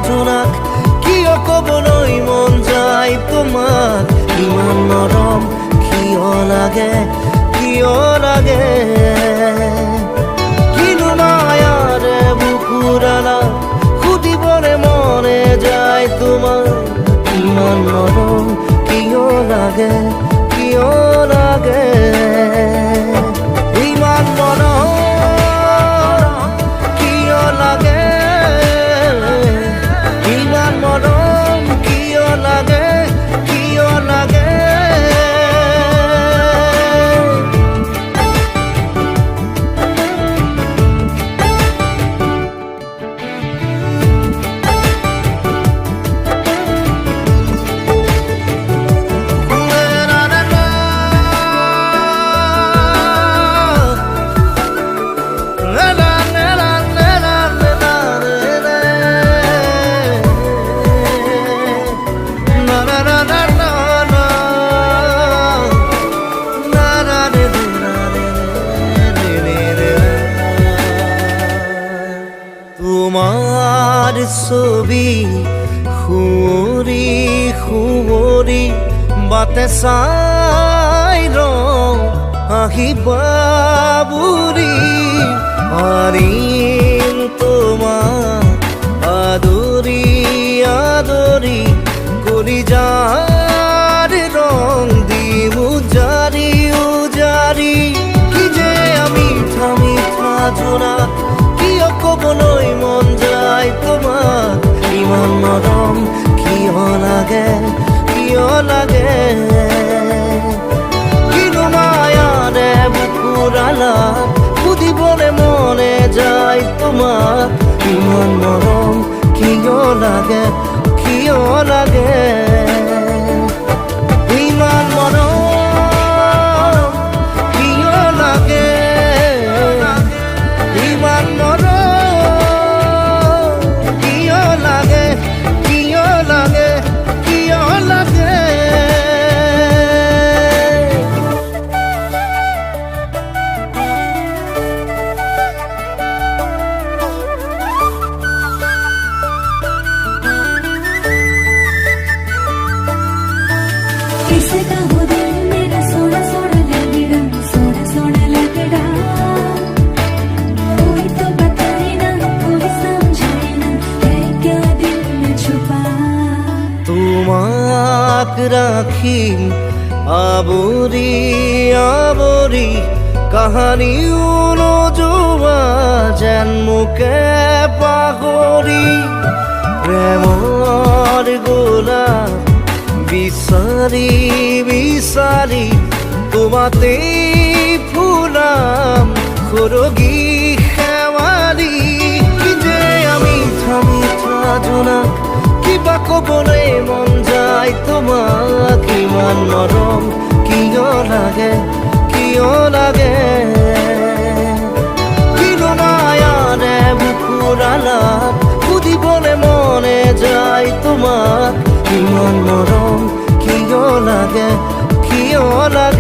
জোনাক কিয় কবলৈ মন যায় তোমাক ইমান নৰম কিয় লাগে কিনো মায়াৰে বুকুৰালা সুধিবৰে মনে যায় তোমাক ইমান নৰম কিয় লাগে ইমান নৰম কিয় লাগে ইমান নৰম কিয় লাগে তোমার ছবি সুঁৱৰি বাটে চাই আহিবা বুঢ়ী পাৰিম তোমাক আদৰি কলিজাৰ ৰং দিম উজাৰি কি যে মিঠা মিঠা জোনাক কিয় কবলৈ মন যায় তোমাক ইমান নৰম কিয় লাগে কিনো মায়াৰে বুকুৰালা সুধিবলে মনে যায় তোমাক ইমান নৰম কিয় লাগে ইমান মৰম কিয় লাগে ইমান किसका हो दिल मेरा सोना सोना लगड़ा सोना सोना लगड़ा कोई तो बताए ना कोई समझाए ना है क्या दिल में छुपा তোমাক রাখিম আবৰি কাহানিও নোযোৱা যেন মোকে পাহৰি প্ৰেমৰ গোলাপ বিচাৰি তোমাতে ফুলাম সৰগী শেৱালি কি যে মিঠা মিঠা জোনাক কিবা কবলৈ মন যায় তোমাক ইমান নৰম কিয় লাগে কিনো মায়াৰে বুকুৰালা সুধিবলে মনে যায় তোমাক ইমান নৰম কিয় লাগে